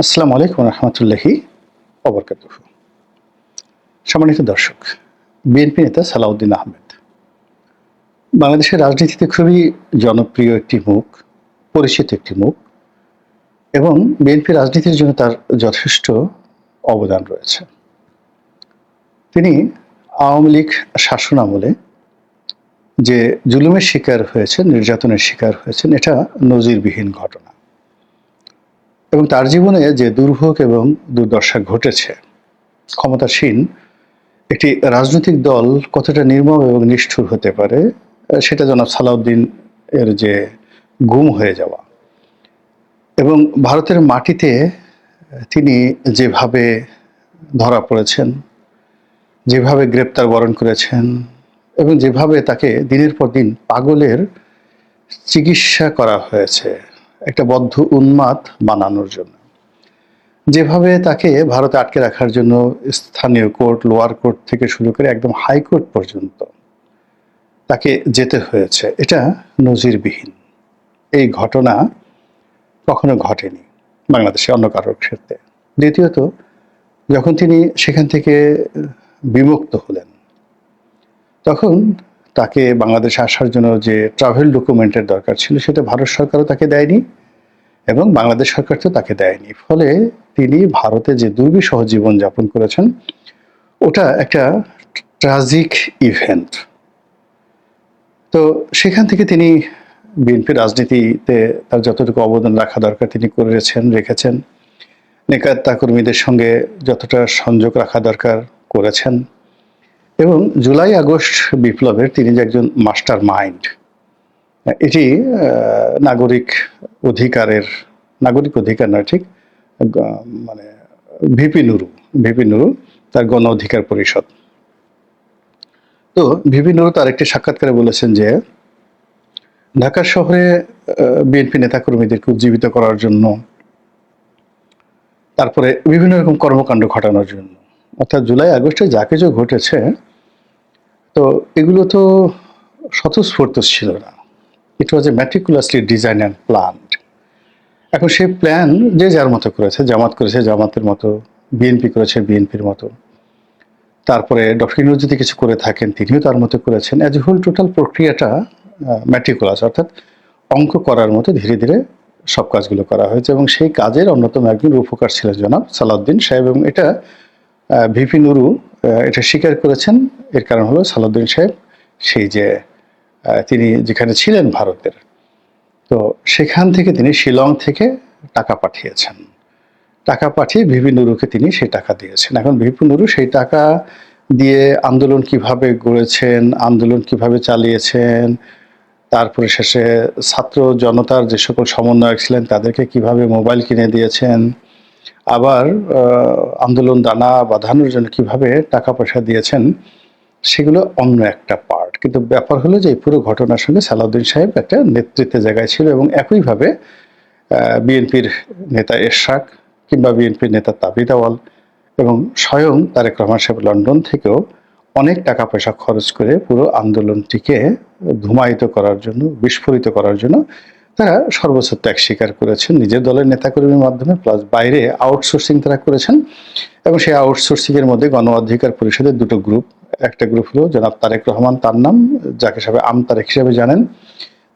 আসসালামু আলাইকুম রহমতুল্লাহি ওবরকাতুহু। সম্মানিত দর্শক, বিএনপি নেতা সালাউদ্দিন আহমেদ বাংলাদেশের রাজনীতিতে খুবই জনপ্রিয় একটি মুখ, পরিচিত একটি মুখ এবং বিএনপি রাজনীতির জন্য তার যথেষ্ট অবদান রয়েছে। তিনি আওয়ামী লীগ শাসনামলে যে জুলুমের শিকার হয়েছেন, নির্যাতনের শিকার হয়েছেন, এটা নজিরবিহীন ঘটনা এবং তার জীবনে যে দুর্ভোগ এবং দুর্দশা ঘটেছে, ক্ষমতাসীন একটি রাজনৈতিক দল কতটা নির্মম এবং নিষ্ঠুর হতে পারে সেটা জনাব সালাউদ্দিন এর যে গুম হয়ে যাওয়া এবং ভারতের মাটিতে তিনি যেভাবে ধরা পড়েছেন, যেভাবে গ্রেপ্তার বরণ করেছেন এবং যেভাবে তাকে দিনের পর দিন পাগলের চিকিৎসা করা হয়েছে একটা বদ্ধ উন্মাদ বানানোর জন্য, যেভাবে তাকে ভারতে আটকে রাখার জন্য স্থানীয় কোর্ট, লোয়ার কোর্ট থেকে শুরু করে একদম হাইকোর্ট পর্যন্ত তাকে যেতে হয়েছে, এটা নজিরবিহীন। এই ঘটনা কখনো ঘটেনি বাংলাদেশে অন্য কারোর ক্ষেত্রে। দ্বিতীয়ত, যখন তিনি সেখান থেকে বিমুক্ত হলেন তখন তাকে বাংলাদেশে আসার জন্য যে ট্রাভেল ডকুমেন্টের দরকার ছিল সেটা ভারত সরকারও তাকে দেয়নি এবং বাংলাদেশ সরকার তো তাকে দেয়নি। ফলে তিনি ভারতে যে দুর্বিষহ জীবনযাপন করেছেন ওটা একটা ট্রাজিক ইভেন্ট। তো সেখান থেকে তিনি বিএনপি রাজনীতিতে তার যতটুকু অবদান রাখা দরকার তিনি রেখেছেন। নেতা কর্মীদের সঙ্গে যতটা সংযোগ রাখা দরকার করেছেন এবং জুলাই আগস্ট বিপ্লবের তিনি যে একজন মাস্টার মাইন্ড, এটি নাগরিক অধিকার নয়, ঠিক মানে ভিপি নুরু তার গণ অধিকার পরিষদ। তো ভিপি নুরু তার একটি সাক্ষাৎকারে বলেছেন যে ঢাকা শহরে বিএনপি নেতাকর্মীদেরকে উজ্জীবিত করার জন্য, তারপরে বিভিন্ন রকম কর্মকাণ্ড ঘটানোর জন্য, অর্থাৎ জুলাই আগস্টে যা কিছু ঘটেছে তো এগুলো তো স্বতঃস্ফূর্ত ছিল না। ইট ওয়াজ এ ম্যাটিকুলাসলি ডিজাইন অ্যান্ড প্ল্যান্ড। এখন সেই প্ল্যান যে যার মতো করেছে, জামাত করেছে জামাতের মতো, বিএনপি করেছে বিএনপির মতো, তারপরে ডক্টর ইউনূস যদি কিছু করে থাকেন তিনিও তার মতো করেছেন। অ্যাজ এ হোল টোটাল প্রক্রিয়াটা ম্যাটিকুলাস, অর্থাৎ অঙ্ক করার মতো ধীরে ধীরে সব কাজগুলো করা হয়েছে এবং সেই কাজের অন্যতম একজন রূপকার ছিলেন জনাব সালাউদ্দিন সাহেব এবং এটা ভিপি নুরু এটা স্বীকার করেছেন। এর কারণ হলো সালাউদ্দিন সাহেব সেই যে তিনি যেখানে ছিলেন ভারতের, তো সেখান থেকে তিনি শিলং থেকে টাকা পাঠিয়েছেন। টাকা পাঠিয়ে ভিপি নুরুকে তিনি সেই টাকা দিয়েছেন। এখন ভিপি নুরু সেই টাকা দিয়ে আন্দোলন কিভাবে গড়েছেন, আন্দোলন কিভাবে চালিয়েছেন, তারপরে শেষে ছাত্র জনতার যে সকল সমন্বয়ক ছিলেন তাদেরকে কিভাবে মোবাইল কিনে দিয়েছেন, আবার আন্দোলন দানা বাঁধানোর জন্য কিভাবে টাকা পয়সা দিয়েছেন, সেগুলো অন্য একটা পার্ট। কিন্তু ব্যাপার হলো যে এই পুরো ঘটনার সঙ্গে সালাউদ্দিন সাহেব একটা নেতৃত্বের জায়গায় ছিল এবং একইভাবে বিএনপির নেতা এরশাদ কিংবা বিএনপির নেতা তাবিদ আওয়াল এবং স্বয়ং তারেক রহমান সাহেব লন্ডন থেকেও অনেক টাকা পয়সা খরচ করে পুরো আন্দোলনটিকে ধুমায়িত করার জন্য, বিস্ফোরিত করার জন্য তারা সর্বোচ্চ ত্যাগ স্বীকার করেছেন নিজের দলের নেতাকর্মীর মাধ্যমে, প্লাস বাইরে আউটসোর্সিং তারা করেছেন এবং সেই আউটসোর্সিংয়ের মধ্যে গণ অধিকার পরিষদের দুটো গ্রুপ। একটা গ্রুপ হলো জনাব তারেক রহমান, তার নাম যাকে সবাই তারেক হিসেবে জানেন,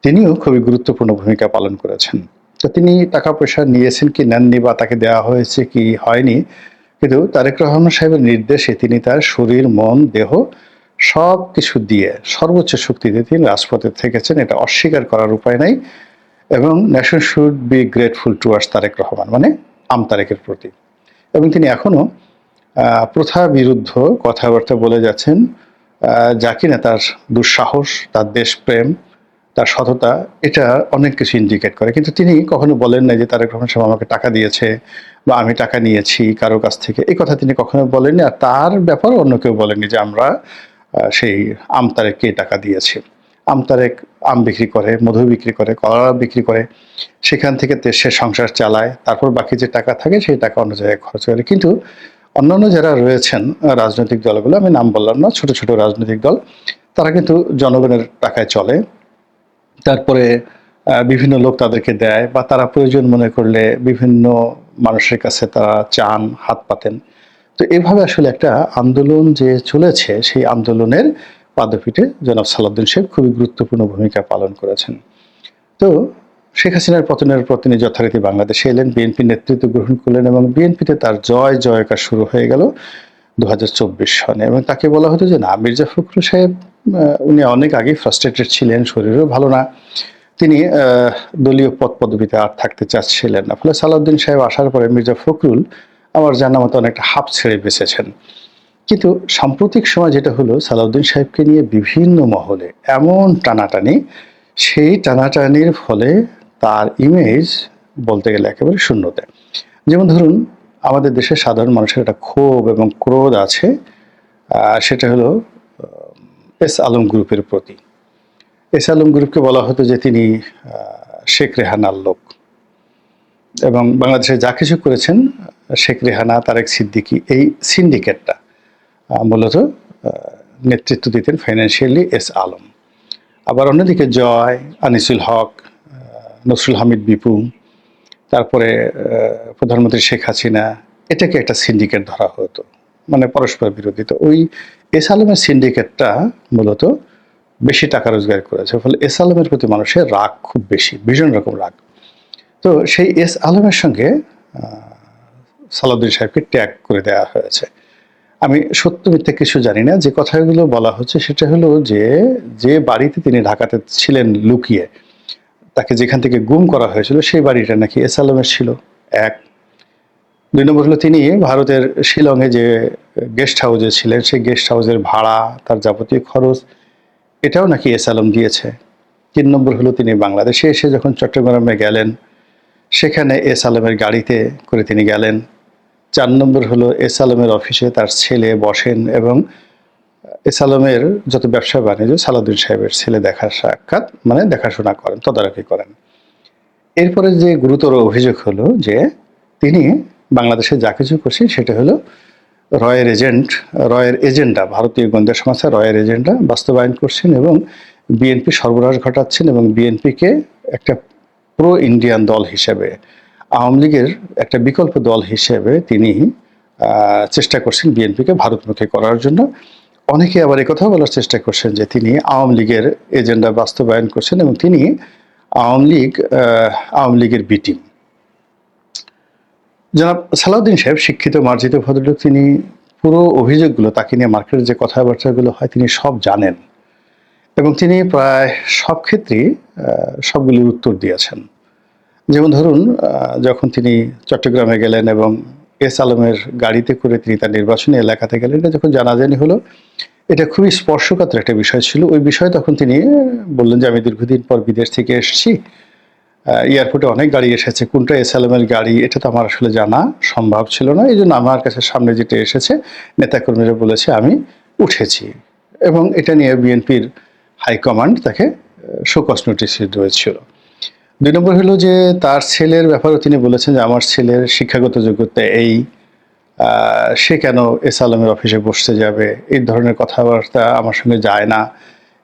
তিনিও খুবই গুরুত্বপূর্ণ ভূমিকা পালন করেছেন। তো তিনি টাকা পয়সা নিয়েছেন কি নেননি বা তাকে দেওয়া হয়েছে কি হয়নি, কিন্তু তারেক রহমান সাহেবের নির্দেশে তিনি তার শরীর, মন, দেহ সব কিছু দিয়ে সর্বোচ্চ শক্তি দিয়ে তিনি রাজপথে থেকেছেন, এটা অস্বীকার করার উপায় নাই। এবং nation should be grateful towards Tarek Rahman, মানে তারেকের প্রতি। এবং তিনি এখনো প্রথা বিরুদ্ধ কথাবার্তা বলে যাচ্ছেন, যা কিনা তার দুঃসাহস, তার দেশপ্রেম, তার সততা, এটা অনেক কিছু ইন্ডিকেট করে। কিন্তু তিনি কখনো বলেন না যে তারেক রহমান সাহেব আমাকে টাকা দিয়েছে বা আমি টাকা নিয়েছি কারো কাছ থেকে, এই কথা তিনি কখনো বলেননি। আর তার ব্যাপারে অন্য কেউ বলেননি যে আমরা সেই তারেককে টাকা দিয়েছি। তারেক আম বিক্রি করে, মধু বিক্রি করে, কলা বিক্রি করে, সেখান থেকে সে সংসার চালায়, তারপর বাকি যে টাকা থাকে সেই টাকা অন্য জায়গায় খরচ করে। কিন্তু অন্যান্য যারা রয়েছেন রাজনৈতিক দলগুলো, আমি নাম বললাম না, ছোট ছোট রাজনৈতিক দল, তারা কিন্তু জনগণের টাকায় চলে। তারপরে বিভিন্ন লোক তাদেরকে দেয় বা তারা প্রয়োজন মনে করলে বিভিন্ন মানুষের কাছে তারা চান, হাত পাতেন। তো এভাবে আসলে একটা আন্দোলন যে চলেছে, সেই আন্দোলনের পাদপীঠে জনাব সালাউদ্দিন সাহেব খুবই গুরুত্বপূর্ণ ভূমিকা পালন করেছেন। তো শেখ হাসিনার পতনের পর তিনি যথারীতি বাংলাদেশে এলেন, বিএনপির নেতৃত্ব গ্রহণ করলেন এবং বিএনপিতে তার জয় জয়কার শুরু হয়ে গেল ২০২৪ সনে। এবং তাকে বলা হতো যে না, মির্জা ফখরুল সাহেব উনি অনেক আগেই ফ্রাস্ট্রেটেড ছিলেন, শরীরও ভালো না। তিনি দলীয় পদপদবিতে আর থাকতে চাচ্ছিলেন না। ফলে সালাউদ্দিন সাহেব আসার পরে মির্জা ফখরুল আমার জানা মতো অনেকটা হাঁপ ছেড়ে বেঁচেছেন। কিন্তু সাম্প্রতিক সময় যেটা হলো, সালাউদ্দিন সাহেবকে নিয়ে বিভিন্ন মহলে এমন টানাটানি, সেই টানাটানির ফলে তার ইমেজ বলতে গেলে একেবারে শূন্যতে। যেমন ধরুন, আমাদের দেশের সাধারণ মানুষের একটা ক্ষোভ এবং ক্রোধ আছে, সেটা হলো এস আলম গ্রুপের প্রতি। এস আলম গ্রুপকে বলা হতো যে তিনি শেখ রেহানার লোক, এবং বাংলাদেশে যা কিছু করেছেন শেখ রেহানা, তারেক সিদ্দিকী, এই সিন্ডিকেটটা মূলত নেতৃত্ব দিতেন ফাইন্যান্সিয়ালি এস আলম। আবার অন্যদিকে জয়, আনিসুল হক, নসরুল হামিদ বিপু, তারপরে প্রধানমন্ত্রী শেখ হাসিনা, এটাকে একটা সিন্ডিকেট ধরা হতো, মানে পরস্পর বিরোধী। তো ওই এস আলমের সিন্ডিকেটটা মূলত বেশি টাকা রোজগার করেছে, ফলে এস আলমের প্রতি মানুষের রাগ খুব বেশি, ভীষণ রকম রাগ। তো সেই এস আলমের সঙ্গে সালাউদ্দিন সাহেবকে ট্যাগ করে দেওয়া হয়েছে। আমি সত্য মিথ্যা কিছু জানি না, যে কথাগুলো বলা হচ্ছে সেটা হলো যে, যে বাড়িতে তিনি ঢাকাতে ছিলেন লুকিয়ে, তাকে যেখান থেকে গুম করা হয়েছিল সেই বাড়িটা নাকি এস আলমের ছিল, এক। ২ নম্বর হলো, তিনি ভারতের শিলংয়ে যে গেস্ট হাউসে ছিলেন, সেই গেস্ট হাউসের ভাড়া, তার যাবতীয় খরচ, এটাও নাকি এস আলম দিয়েছে। ৩ নম্বর হলো, তিনি বাংলাদেশে এসে যখন চট্টগ্রামে গেলেন, সেখানে এস আলমের গাড়িতে করে তিনি গেলেন। ৪ নম্বর হলো, এস আলমের অফিসে তার ছেলে বসেন এবং এস আলমের যত ব্যবসা বাণিজ্য সালাউদ্দিন সাহেবের ছেলে দেখা সাক্ষাৎ, মানে দেখাশোনা করেন, তদারকি করেন। এরপরে যে গুরুতর অভিযোগ হলো যে, তিনি বাংলাদেশে যা কিছু করছেন সেটা হলো রয়ের এজেন্ডা, ভারতীয় গোয়েন্দা সংস্থা রয়ের এজেন্ডা বাস্তবায়ন করছেন এবং বিএনপি সর্বনাশ ঘটাচ্ছেন, এবং বিএনপিকে একটা প্রো ইন্ডিয়ান দল হিসেবে, আওয়ামী লীগের একটা বিকল্প দল হিসেবে তিনি চেষ্টা করছেন বিএনপিকে ভারতমুখী করার জন্য। অনেকে আবার একথাও বলার চেষ্টা করছেন যে তিনি আওয়ামী লীগের এজেন্ডা বাস্তবায়ন করছেন এবং তিনি আওয়ামী লীগের বি টিম। জনাব সালাউদ্দিন সাহেব শিক্ষিত, মার্জিত ভদ্রলোক। তিনি পুরো অভিযোগগুলো, তাকে নিয়ে মার্কেটের যে কথাবার্তাগুলো হয়, তিনি সব জানেন এবং তিনি প্রায় সব ক্ষেত্রেই সবগুলির উত্তর দিয়েছেন। যেমন ধরুন, যখন তিনি চট্টগ্রামে গেলেন এবং এস আলমের গাড়িতে করে তিনি তার নির্বাচনী এলাকাতে গেলেন, এটা যখন জানাজানি হলো, এটা খুবই স্পর্শকাতর একটা বিষয় ছিল। ওই বিষয়ে তখন তিনি বললেন যে, আমি দীর্ঘদিন পর বিদেশ থেকে এসেছি, এয়ারপোর্টে অনেক গাড়ি এসেছে, কোনটা এস আলমের গাড়ি এটা তো আমার আসলে জানা সম্ভব ছিল না। এই জন্য আমার কাছে সামনে যেটা এসেছে, নেতাকর্মীরা বলেছে, আমি উঠেছি। এবং এটা নিয়ে বিএনপির হাইকমান্ড তাকে শোকজ নোটিশ দিয়েছিল। ২ নম্বর হলো যে, তার ছেলের ব্যাপারেও তিনি বলেছেন যে, আমার ছেলের শিক্ষাগত যোগ্যতা এই, সে কেন এস আলমের অফিসে বসতে যাবে, এই ধরনের কথাবার্তা আমার সঙ্গে যায় না।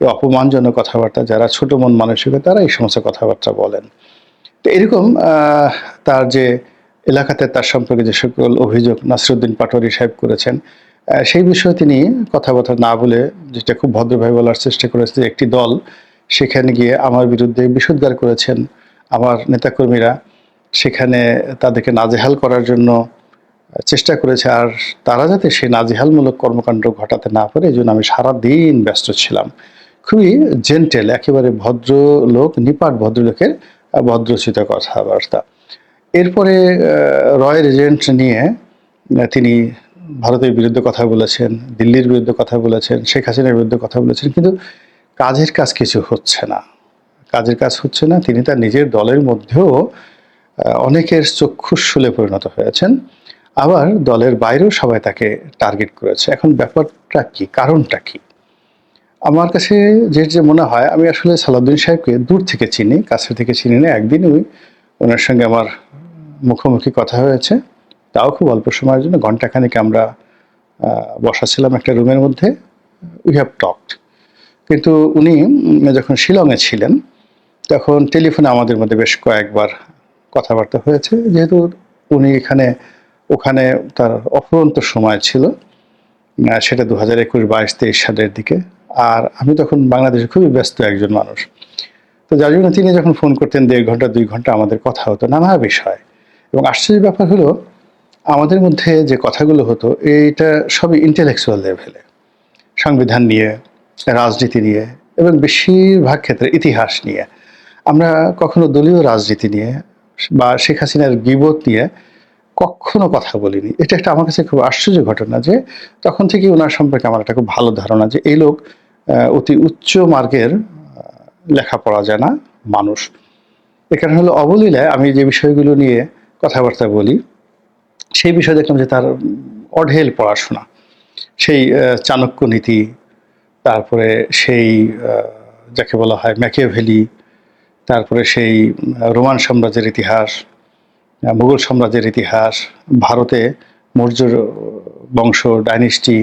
এই অপমানজনক কথাবার্তা, যারা ছোট মন মানসিকতা, তারা এই সমস্ত কথাবার্তা বলেন। তো এরকম তার যে এলাকাতে তার সম্পর্কে যে সকল অভিযোগ নাসিরউদ্দিন পাটোয়ারী সাহেব করেছেন, সেই বিষয়ে তিনি কথাবার্তা না বলে, যেটা খুব ভদ্রভাবে বলার চেষ্টা করেছে, একটি দল সেখানে গিয়ে আমার বিরুদ্ধে বিষোদ্গার করেছেন, আমার নেতাকর্মীরা সেখানে তাদেরকে নাজেহাল করার জন্য চেষ্টা করেছে, আর তারা যাতে সেই নাজেহালমূলক কর্মকাণ্ড ঘটাতে না পারে, এই জন্য আমি সারাদিন ব্যস্ত ছিলাম। খুবই জেন্টেল, একেবারে ভদ্রলোক, নিপাট ভদ্রলোকের ভদ্রোচিত কথাবার্তা। এরপরে রয়ের এজেন্ট নিয়ে তিনি ভারতের বিরুদ্ধে কথা বলেছেন, দিল্লির বিরুদ্ধে কথা বলেছেন, শেখ হাসিনার বিরুদ্ধে কথা বলেছেন, কিন্তু কাজের কাজ কিছু হচ্ছে না, কাজের কাজ হচ্ছে না। তিনি তার নিজের দলের মধ্যেও অনেকের চক্ষুশূলে পরিণত হয়েছেন, আবার দলের বাইরেও সবাই তাকে টার্গেট করেছে। এখন ব্যাপারটা কি, কারণটা কি? আমার কাছে যে মনে হয়, আমি আসলে সালাউদ্দিন সাহেবকে দূর থেকে চিনি, কাছে থেকে চিনি না। একদিন ওনার সঙ্গে আমার মুখোমুখি কথা হয়েছে, তাও খুব অল্প সময়ের জন্য, ঘণ্টাখানেক আমরা বসা ছিলাম একটা রুমের মধ্যে, উই হ্যাভ টকড। কিন্তু উনি যখন শিলংয়ে ছিলেন, তখন টেলিফোনে আমাদের মধ্যে বেশ কয়েকবার কথাবার্তা হয়েছে। যেহেতু উনি ওখানে তার অফুরন্ত সময় ছিল, সেটা 2021-22-23 সালের দিকে। আর আমি তখন বাংলাদেশে খুবই ব্যস্ত একজন মানুষ। তো যার জন্য তিনি যখন ফোন করতেন 1.5 ঘন্টা 2 ঘন্টা আমাদের কথা হতো নানা বিষয়। এবং আশ্চর্যের ব্যাপার হলো আমাদের মধ্যে যে কথাগুলো হতো এইটা সবই ইন্টেলেকচুয়াল লেভেলে, সংবিধান নিয়ে, রাজনীতি নিয়ে এবং বেশিরভাগ ক্ষেত্রে ইতিহাস নিয়ে। আমরা কখনো দলীয় রাজনীতি নিয়ে বা শেখ হাসিনার গীবত নিয়ে কখনো কথা বলিনি। এটা একটা আমার কাছে খুব আশ্চর্য ঘটনা যে তখন থেকেই উনার সম্পর্কে আমার একটা খুব ভালো ধারণা যে এই লোক অতি উচ্চ মার্গের লেখাপড়া জানা মানুষ। এ কারণে হলো অবলীলায় আমি যে বিষয়গুলো নিয়ে কথাবার্তা বলি সেই বিষয়ে দেখলাম যে তার অঢেল পড়াশোনা। সেই চাণক্য নীতি, তারপরে সেই যাকে বলা হয় ম্যাকিয়াভেলি, তারপরে সেই রোমান সাম্রাজ্যের ইতিহাস, মুঘল সাম্রাজ্যের ইতিহাস, ভারতে মৌর্য বংশ, ডাইনেস্টি,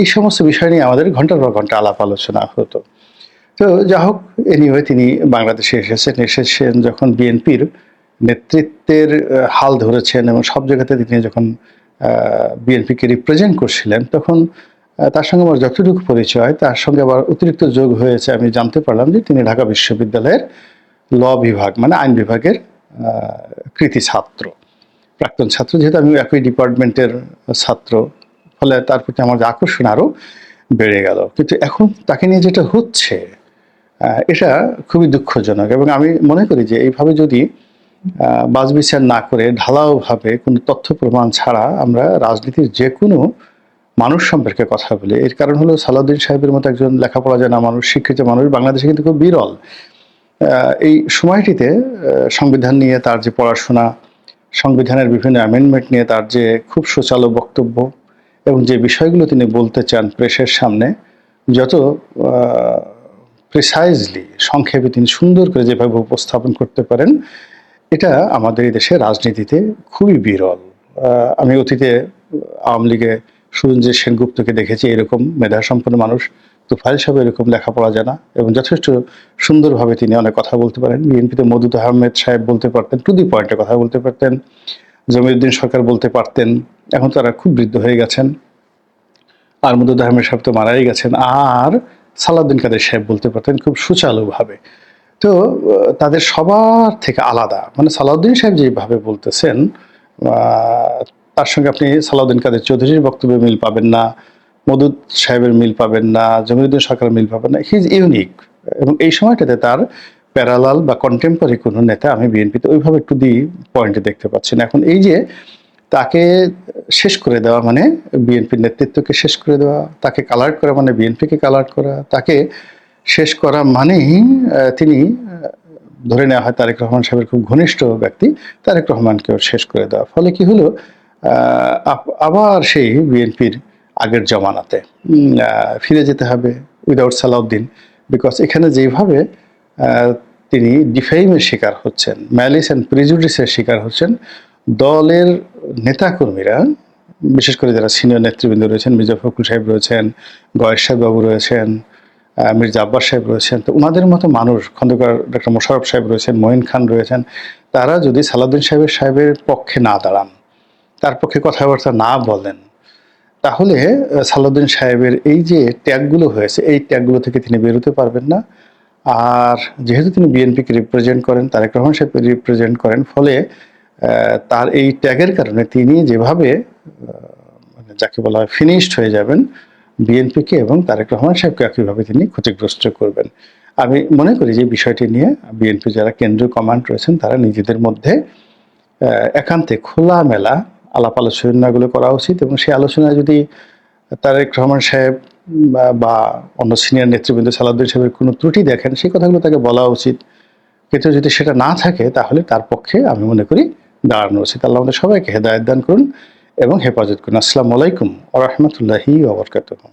এই সমস্ত বিষয় নিয়ে আমাদের ঘন্টার পর ঘন্টা আলাপ আলোচনা হতো। তো যা হোক, এনিওয়ে তিনি বাংলাদেশে এসেছেন যখন বিএনপির নেতৃত্বের হাল ধরেছেন এবং সব জায়গাতে তিনি যখন বিএনপিকে রিপ্রেজেন্ট করছিলেন, তখন তার সঙ্গে আমার যতটুকু পরিচয়, তার সঙ্গে আবার অতিরিক্ত যোগ হয়েছে। আমি জানতে পারলাম যে তিনি ঢাকা বিশ্ববিদ্যালয়ের ল বিভাগ মানে আইন বিভাগের কৃতি ছাত্র, প্রাক্তন ছাত্র। যেহেতু আমি একই ডিপার্টমেন্টের ছাত্র, ফলে তার প্রতি আমার যে আকর্ষণ আরও বেড়ে গেল। কিন্তু এখন তাকে নিয়ে যেটা হচ্ছে এটা খুবই দুঃখজনক। এবং আমি মনে করি যে এইভাবে যদি বাছবিচার না করে ঢালাওভাবে কোনো তথ্য প্রমাণ ছাড়া আমরা রাজনীতির যে কোনো মানুষ সম্পর্কে কথা বলি, এর কারণ হলো সালাউদ্দিন সাহেবের মতো একজন লেখাপড়া জানা মানুষ, শিক্ষিত মানুষ বাংলাদেশে কিন্তু খুব বিরল। এই সময়টিতে সংবিধান নিয়ে তার যে পড়াশোনা, সংবিধানের বিভিন্ন অ্যামেন্ডমেন্ট নিয়ে তার যে খুব সুচালো বক্তব্য এবং যে বিষয়গুলো তিনি বলতে চান প্রেসের সামনে, যত প্রিসাইজলি সংক্ষেপে তিনি সুন্দর করে যেভাবে উপস্থাপন করতে পারেন, এটা আমাদের এই দেশের রাজনীতিতে খুবই বিরল। আমি অতীতে আওয়ামী লীগে সুরঞ্জিত সেনগুপ্তকে দেখেছি এরকম মেধাসম্পন্ন মানুষ, তুফাইল সাহেব এরকম লেখাপড়া জানা এবং যথেষ্ট সুন্দরভাবে তিনি অনেক কথা বলতে পারেন। বিএনপিতে মওদুদ আহমেদ সাহেব বলতে পারতেন, টু দি পয়েন্টে কথা বলতে পারতেন। জমিউদ্দিন সরকার বলতে পারতেন, এখন তারা খুব বৃদ্ধ হয়ে গেছেন। আর মওদুদ আহমেদ সাহেব তো মারাই গেছেন। আর সালাউদ্দিন কাদের সাহেব বলতে পারতেন খুব সুচালুভাবে। তো তাদের সবার থেকে আলাদা, মানে সালাউদ্দিন সাহেব যেভাবে বলতেছেন তার সঙ্গে আপনি সালাউদ্দিন কাদের চৌধুরীর বক্তব্যে মিল পাবেন না, মওদুদ সাহেবের মিল পাবেন না, জমিউদ্দিন সরকারের মিল পাবেন না। He is unique. এবং এই সময়টাতে তার প্যারালাল বা কন্টেম্পোরারি কোনো নেতা আমি বিএনপিতে ওইভাবে টু দি পয়েন্টে দেখতে পাচ্ছি না। এখন এই যে তাকে শেষ করে দেওয়া মানে বিএনপির নেতৃত্বকে শেষ করে দেওয়া, তাকে কালার্ড করা মানে বিএনপিকে কালার্ড করা, তাকে শেষ করা মানেই তিনি ধরে নেওয়া হয় তারেক রহমান সাহেবের খুব ঘনিষ্ঠ ব্যক্তি, তারেক রহমানকেও শেষ করে দেওয়া। ফলে কি হলো, আবার সেই বিএনপির আগের জমানাতে ফিরে যেতে হবে উইদাউট সালাউদ্দিন। বিকজ এখানে যেভাবে তিনি ডিফেইমের শিকার হচ্ছেন, ম্যালিস অ্যান্ড প্রিজুডিসের শিকার হচ্ছেন, দলের নেতাকর্মীরা, বিশেষ করে যারা সিনিয়র নেতৃবৃন্দ রয়েছেন, মির্জা ফখরুল সাহেব রয়েছেন, গয়েস সাহেব বাবু রয়েছেন, মির্জা আব্বাস সাহেব রয়েছেন, তো ওনাদের মতো মানুষ, খন্দকার ডক্টর মোশাররফ সাহেব রয়েছেন, মঈন খান রয়েছেন, তারা যদি সালাউদ্দিন সাহেবের পক্ষে না দাঁড়ান, তার পক্ষে কথাবার্তা না বলেন, তাহলে সালাউদ্দিন সাহেবের এই যে ট্যাগগুলো হয়েছে, এই ট্যাগগুলো থেকে তিনি বেরোতে পারবেন না। আর যেহেতু তিনি বিএনপিকে রিপ্রেজেন্ট করেন, তারেক রহমান সাহেবকে রিপ্রেজেন্ট করেন, ফলে তার এই ট্যাগের কারণে তিনি যেভাবে মানে যাকে বলা হয় ফিনিশড হয়ে যাবেন, বিএনপিকে এবং তারেক রহমান সাহেবকে একইভাবে তিনি ক্ষতিগ্রস্ত করবেন। আমি মনে করি যে বিষয়টি নিয়ে বিএনপি যারা কেন্দ্রীয় কমান্ড রয়েছেন তারা নিজেদের মধ্যে একান্তে খোলামেলা আলাপ আলোচনাগুলো করা উচিত। এবং সেই আলোচনায় যদি তারেক রহমান সাহেব বা অন্য সিনিয়র নেতৃবৃন্দ সালাউদ্দিন সাহেবের কোনো ত্রুটি দেখেন, সেই কথাগুলো তাকে বলা উচিত। কিন্তু যদি সেটা না থাকে তাহলে তার পক্ষে আমি মনে করি দাঁড়ানো উচিত। আল্লাহ আমাদের সবাইকে হেদায়েত দান করুন এবং হেফাজত করুন। আসসালামু আলাইকুম ওয়া রাহমাতুল্লাহি ওয়া বারাকাতুহু।